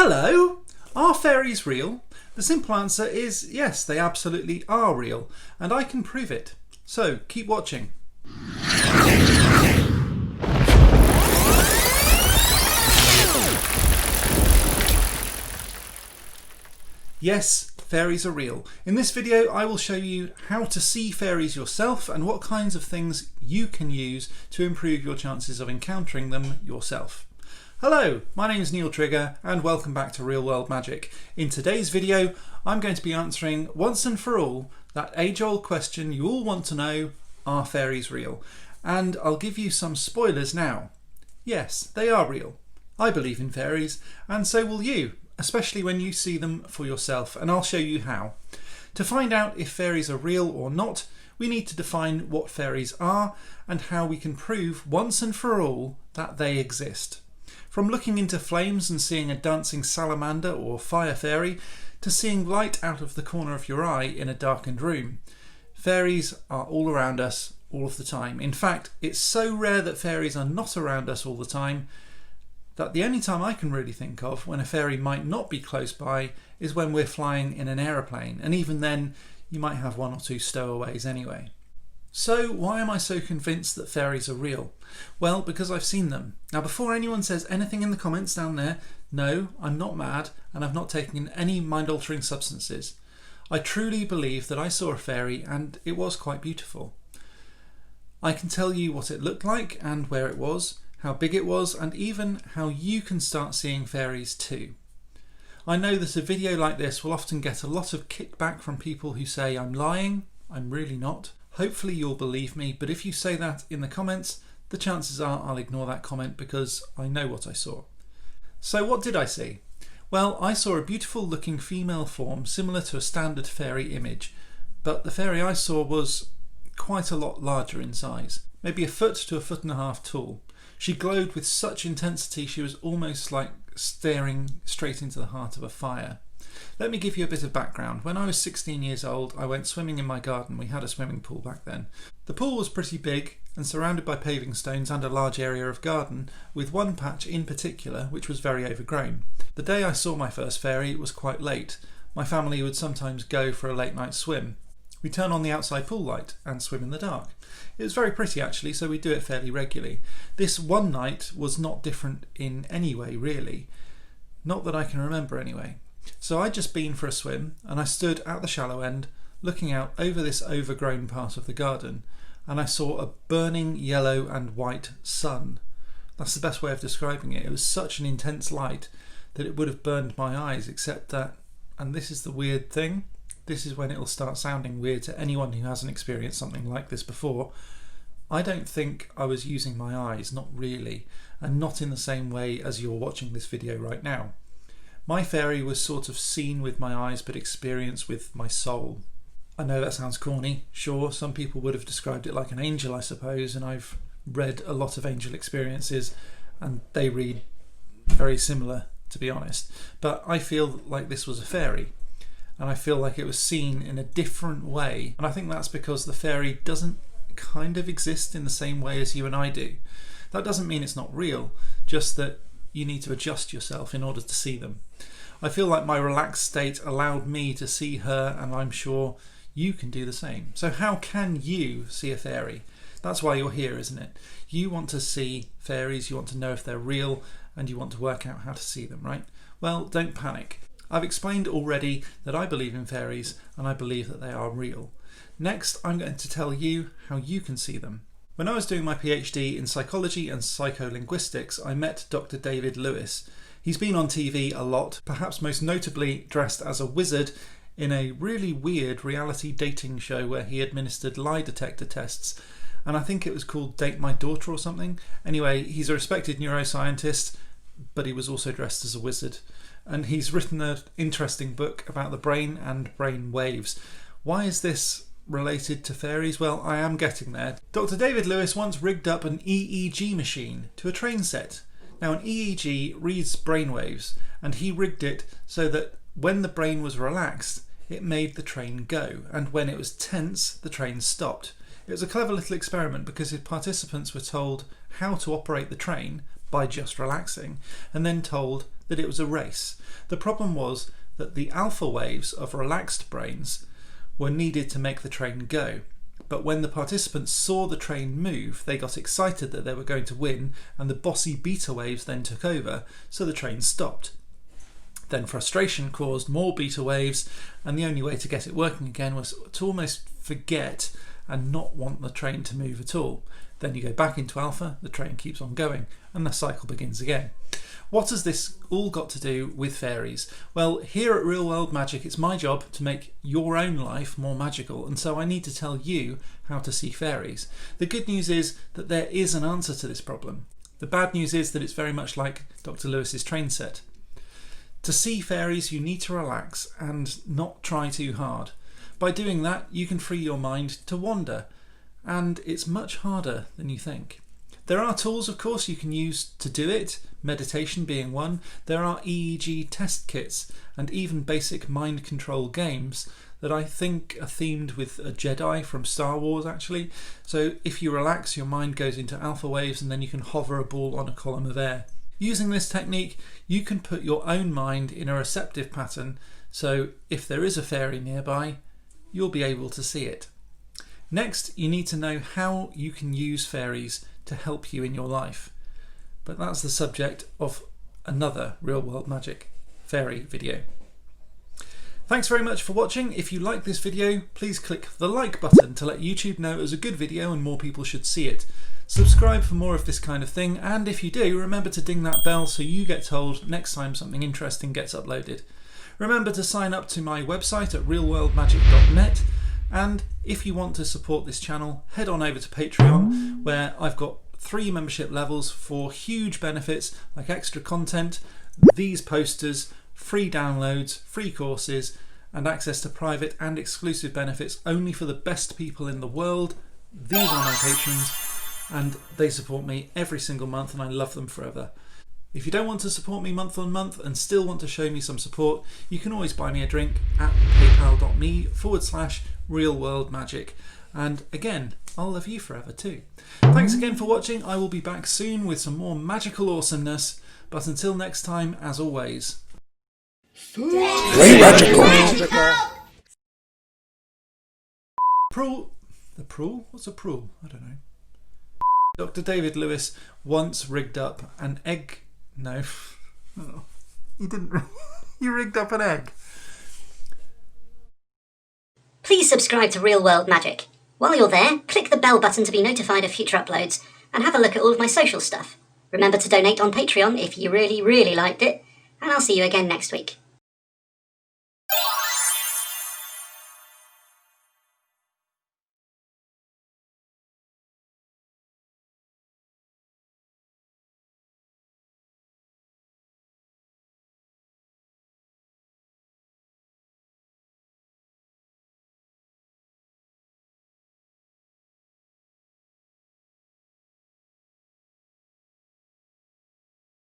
Hello! Are fairies real? The simple answer is yes, they absolutely are real, and I can prove it. So keep watching. Yes, fairies are real. In this video I will show you how to see fairies yourself and what kinds of things you can use to improve your chances of encountering them yourself. Hello, my name is Neil Trigger and welcome back to Real World Magic. In today's video I'm going to be answering once and for all that age-old question you all want to know: are fairies real? And I'll give you some spoilers now. Yes, they are real. I believe in fairies, and so will you, especially when you see them for yourself, and I'll show you how. To find out if fairies are real or not, we need to define what fairies are and how we can prove once and for all that they exist. From looking into flames and seeing a dancing salamander or fire fairy, to seeing light out of the corner of your eye in a darkened room, fairies are all around us all of the time. In fact, it's so rare that fairies are not around us all the time that the only time I can really think of when a fairy might not be close by is when we're flying in an aeroplane, and even then you might have one or two stowaways anyway. So why am I so convinced that fairies are real? Well, because I've seen them. Now, before anyone says anything in the comments down there, no, I'm not mad and I've not taken any mind-altering substances. I truly believe that I saw a fairy and it was quite beautiful. I can tell you what it looked like and where it was, how big it was, and even how you can start seeing fairies too. I know that a video like this will often get a lot of kickback from people who say I'm lying. I'm really not. Hopefully you'll believe me, but if you say that in the comments, the chances are I'll ignore that comment because I know what I saw. So what did I see? Well, I saw a beautiful looking female form similar to a standard fairy image, but the fairy I saw was quite a lot larger in size, maybe 1 foot to 1.5 feet tall. She glowed with such intensity she was almost like staring straight into the heart of a fire. Let me give you a bit of background. When I was 16 years old, I went swimming in my garden. We had a swimming pool back then. The pool was pretty big and surrounded by paving stones and a large area of garden, with one patch in particular which was very overgrown. The day I saw my first fairy, it was quite late. My family would sometimes go for a late night swim. We turn on the outside pool light and swim in the dark. It was very pretty actually, so we do it fairly regularly. This one night was not different in any way really. Not that I can remember anyway. So I'd just been for a swim and I stood at the shallow end looking out over this overgrown part of the garden, and I saw a burning yellow and white sun. That's the best way of describing it. It was such an intense light that it would have burned my eyes, except that, and this is the weird thing, this is when it'll start sounding weird to anyone who hasn't experienced something like this before, I don't think I was using my eyes, not really, and not in the same way as you're watching this video right now. My fairy was sort of seen with my eyes but experienced with my soul. I know that sounds corny, sure, some people would have described it like an angel I suppose, and I've read a lot of angel experiences and they read very similar, to be honest, but I feel like this was a fairy. And I feel like it was seen in a different way, and I think that's because the fairy doesn't kind of exist in the same way as you and I do. That doesn't mean it's not real, just that you need to adjust yourself in order to see them. I feel like my relaxed state allowed me to see her, and I'm sure you can do the same. So how can you see a fairy? That's why you're here, isn't it? You want to see fairies, you want to know if they're real, and you want to work out how to see them, right? Well, don't panic. I've explained already that I believe in fairies and I believe that they are real. Next, I'm going to tell you how you can see them. When I was doing my PhD in psychology and psycholinguistics, I met Dr. David Lewis. He's been on TV a lot, perhaps most notably dressed as a wizard in a really weird reality dating show where he administered lie detector tests, and I think it was called Date My Daughter or something. Anyway, he's a respected neuroscientist, but he was also dressed as a wizard. And he's written an interesting book about the brain and brain waves. Why is this related to fairies? Well, I am getting there. Dr. David Lewis once rigged up an EEG machine to a train set. Now, an EEG reads brainwaves, and he rigged it so that when the brain was relaxed, it made the train go, and when it was tense, the train stopped. It was a clever little experiment because his participants were told how to operate the train by just relaxing, and then told that it was a race. The problem was that the alpha waves of relaxed brains were needed to make the train go. But when the participants saw the train move, they got excited that they were going to win, and the bossy beta waves then took over, so the train stopped. Then frustration caused more beta waves, and the only way to get it working again was to almost forget and not want the train to move at all. Then you go back into alpha, the train keeps on going, and the cycle begins again. What has this all got to do with fairies? Well, here at Real World Magic, it's my job to make your own life more magical, and so I need to tell you how to see fairies. The good news is that there is an answer to this problem. The bad news is that it's very much like Dr. Lewis's train set. To see fairies, you need to relax and not try too hard. By doing that, you can free your mind to wander, and it's much harder than you think. There are tools, of course, you can use to do it, meditation being one. There are EEG test kits and even basic mind control games that I think are themed with a Jedi from Star Wars, actually. So if you relax, your mind goes into alpha waves and then you can hover a ball on a column of air. Using this technique, you can put your own mind in a receptive pattern, so if there is a fairy nearby, you'll be able to see it. Next, you need to know how you can use fairies to help you in your life. But that's the subject of another Real World Magic fairy video. Thanks very much for watching. If you like this video, please click the like button to let YouTube know it was a good video and more people should see it. Subscribe for more of this kind of thing, and if you do, remember to ding that bell so you get told next time something interesting gets uploaded. Remember to sign up to my website at realworldmagic.net, and if you want to support this channel, head on over to Patreon, where I've got 3 membership levels for huge benefits like extra content, these posters, free downloads, free courses, and access to private and exclusive benefits only for the best people in the world. These are my patrons, and they support me every single month, and I love them forever. If you don't want to support me month on month and still want to show me some support, you can always buy me a drink at paypal.me/realworldmagic. And again, I'll love you forever too. Thanks again for watching. I will be back soon with some more magical awesomeness. But until next time, as always, Stay magical. Prul. The prul? What's a prul? I don't know. Dr. David Lewis once rigged up an egg. No, oh, he didn't. He rigged up an egg. Please subscribe to Real World Magic. While you're there, click the bell button to be notified of future uploads, and have a look at all of my social stuff. Remember to donate on Patreon if you really, really liked it, and I'll see you again next week.